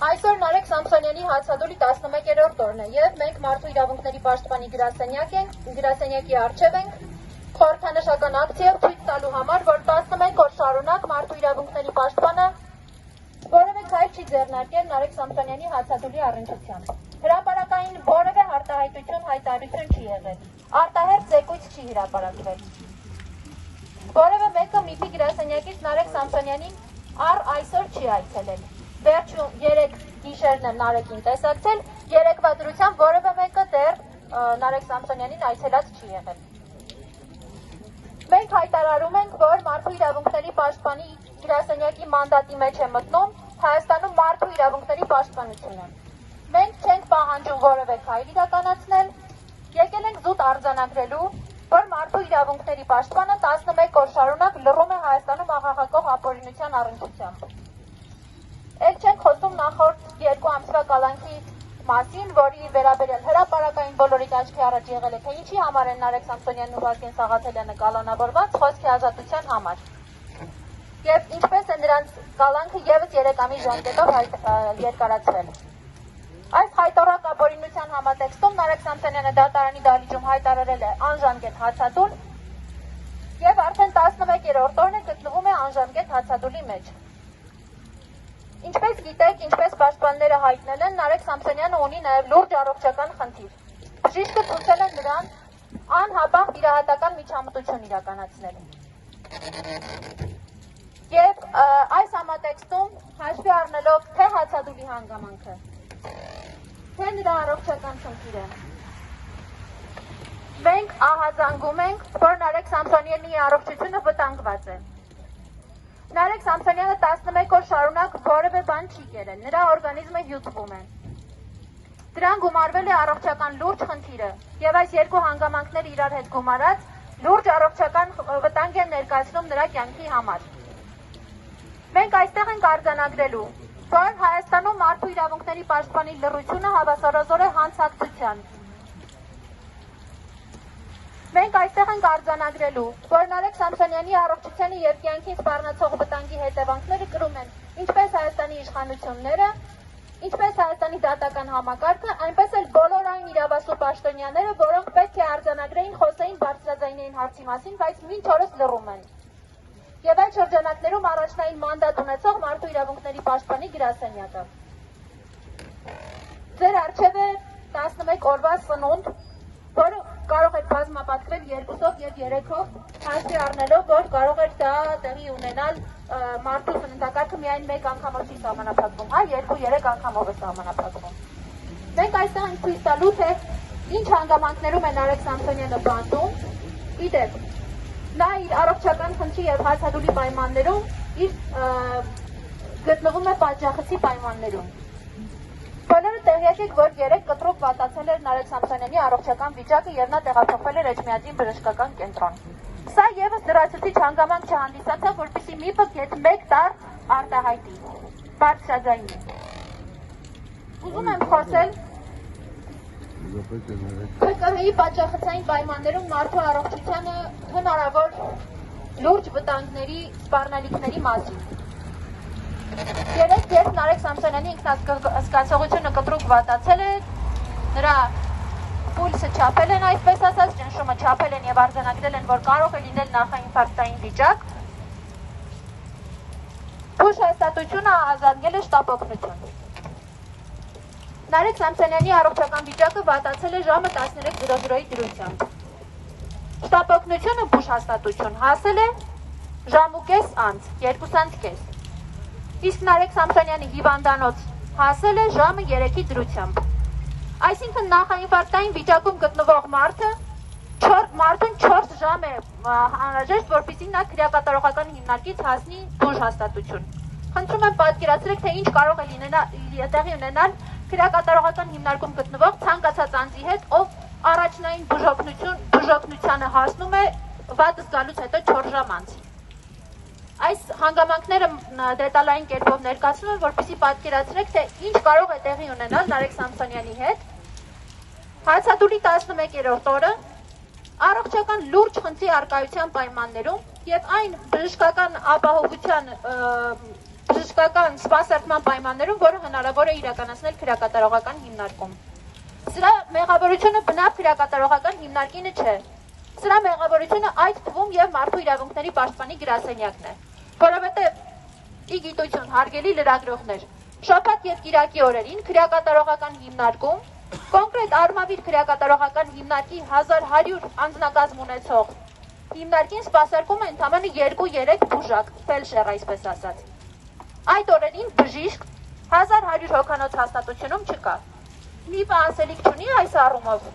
Այսօր Նարեկ Սամսոնյանի հացադուլի 11-րդ օրն է եւ մենք մարդու իրավունքների պաշտպանի գրասենյակի առջեւ ենք խորհրդանշական ակցիա ցույց տալու համար, որ 11 օր շարունակ մարդու իրավունքների պաշտպանը որևէ քայլ չի ձեռնարկել Նարեկ Սամսոնյանի հացադուլի առնչությամբ։ Հրապարակային որևէ արտահայտություն հայտարարություն չի եղել։ Արտահերթ զեկույց չի հրապարակվել։ Որևէ մեկը ՄԻՊ-ի գրասենյակից Նարեկ Սամսոնյանին այսօր չի այցելել։ Վերջում 3 գիշերն եմ Նարեկին տեսակցել, երեկվա դրությամբ որևէ մեկը դեռ Նարեկ Սամսոնյանին այցելած չի եղել։ Մենք հայտարարում ենք, որ մարդու իրավունքների պաշտպանի գրասենյակի մանդատի մեջ է մտնում Հայաստանում մարդու իրավունքների պաշտպանությունը։ Մենք չենք պահանջում որևէ քայլ իրականացնել, եկել ենք զուտ արձանագրելու, որ մարդու իրավունքների պաշտպանը 11 օր շարունակ լռում է Հայաստանում աղաղակող ապօրինության առնչությամբ։ Էլ չենք խոսում նախորդ 2 ամսվա կալանքի մասին, որի վերաբերյալ հրապարակային բոլորիդ աչքի առաջ եղել է, թե ինչի համար են Նարեկ Սամսոնյանն ու Վազգեն Սաղաթելյանը կալանավորված խոսքի ազատության համար։ Եվ ինչպես է նրանց կալանքը ևս 3 ամիս ժամկետով երկարացվել։ Այս հայտարարակ ապօրինության համատեքստում Նարեկ Սամսոնյանը դատարանի դահլիճում հայտարարել է անժամկետ հացադուլ եւ արդեն 11-րդ օրն է գտնվում է անժամկետ հացադուլի մեջ։ Ինչպես գիտեք, ինչպես պաշտպանները հայտնել են, Նարեկ Սամսոնյանը ունի նաև լուրջ առողջական խնդիր։ Բժիշկը ցույցել է նրան անհապաղ վիրահատական միջամտություն իրականացնել։ Եվ այս համատեքստում հաշվի առնելով թե հացադուլի հանգամանքը, թե նրա առողջական խնդիրը, մենք ահազանգում ենք, որ Նարեկ Սամսոնյանի առողջությունը վտանգված է։ Նարեկ Սամսոնյանը 11 օր շարունակ որևէ բան չի կերել, նրա օրգանիզմը հյուծվում է։ Դրան գումարվել է առողջական լուրջ խնդիրը եւ այս 2 հանգամանքները իրար հետ գումարած լուրջ առողջական վտանգ են ներկայացնում նրա կյանքի համար։ Մենք այստեղ ենք արձանագրելու, որ Հայաստանում մարդու իրավունքների պաշտպանի լռությունը հավասարազոր է հանցակցության։ Մենք այստեղ ենք արձանագրելու, որ Նարեկ Սամսոնյանի առողջությանը եւ կյանքին սպառնացող վտանգի հետևանքները կրում են ինչպես Հայաստանի իշխանությունները, ինչպես Հայաստանի դատական համակարգը, այնպես էլ բոլոր այն իրավասու պաշտոնյաները, որոնք պետք է արձանագրեին, խոսեին բարձրաձայնային հարցի մասին, բայց մինչ օրս լռում են։ Եվ այդ շրջանակներում առաջնային մանդատ ունեցող մարդու իրավունքների պաշտպանի գրասենյակը։ Ձեր առջև է 11 օրվա սնունդ, որը կարող է բազմապատկվել 2-ով եւ 3-ով, հաշվի առնելով, որ կարող է դա տեղի ունենալ մարդու սննդակարգը միայն 1 անգամով չի սահմանափակվում, 2-3 անգամով է սահմանափակվում։ Մենք այստեղ ենք ցույց տալու, թե ինչ հանգամանքներում է Նարեկ Սամսոնյանը բանտում, իդեպ, նա իր առողջական խնդրի եւ հացադուլի պայմաններում գտնվում է պատժախցի պայմաններում։ Բոլորը տեղյակ եք, որ 3 կտրուկ վատացել էր Նարեկ Սամսոնյանի առողջական վիճակը եւ նա տեղափոխվել էր Էջմիածին բժշկական կենտրոն։ Սա եւս լրացուցիչ հանգամանք չհանդիսացավ, որպեսզի ՄԻՊ-ը գեթ 1 տար արտահայտի, բարձրաձայնի։ Ուզում եմ խոսել ՀԿՀ-ի պատժախցային պայմաններում մարդու առողջությանը հնարավոր լուրջ վտանգների, սպառնալիքների մասին։ Երեք երբ Նարեկ Սամսոնյանի ինքնազգացողությունը կտրուկ վատացել է, նրա պուլսը չափել են, այսպես ասած, ճնշումը չափել են եւ արձանագրել են, որ կարող է լինել նախաինֆարկտային վիճակ, բուժ հաստատությունը արձանագրել է շտապօգնություն։ Նարեկ Սամսոնյանի առողջական վիճակը վատացել է ժամը 13:00-ի դրությամբ։ Շտապօգնությունը բուժ հաստատություն հասել է ժամուկես անց, 2:30։ Իսկ Նարեկ Սամսոնյանի հիվանդանոց հասել է ժամը 3-ի դրությամբ։ Այսինքն նախաինֆարկտային վիճակում գտնվող մարդուն 4 ժամ է անհրաժեշտ, որպեսզի նա քրեակատարողական հիմնարկից հասնի բուժ հաստատություն։ Խնդրում եմ պատկերացրեք, թե ինչ կարող է տեղի ունենալ քրեակատարողական հիմնարկում գտնվող ցանկացած անձի հետ, ով առաջնային բուժօգնությանը հասնում է վատ զգալուց հետո 4 ժամ անց։ Այս հանգամանքները դետալային կերպով ներկայացնում են, որպեսզի պատկերացրեք, թե ինչ կարող է տեղի ունենալ Նարեկ Սամսոնյանի հետ։ Հացադուլի 11-րդ օրը առողջական լուրջ խնդրի առկայության պայմաններում եւ այն բժշկական ապահովության բժշկական սպասարկման պայմաններում, որը հնարավոր է իրականացնել քրեակատարողական հիմնարկում։ Սրա մեղավորությունը բնավ քրեակատարողական հիմնարկինը չէ։ Սրա մեղավորությունը այդ թվում եւ մարդու իրավունքների պաշտպանի գրասենյակն է, որովհետեւ ի գիտություն հարգելի լրագրողներ, շաբաթ եւ կիրակի օրերին քրեակատարողական հիմնարկում կոնկրետ Արմավիր քրեակատարողական հիմնարկի 1100 անձնակազմ ունեցող հիմնարկին սպասարկում է ընդամենը 2-3 բուժակ, ֆելշեր այսպես ասած։ Այդ օրերին բժիշկ 1100 հոգանոց հաստատությունում չկա։ Մի բան ասելիք չունի այս առումով։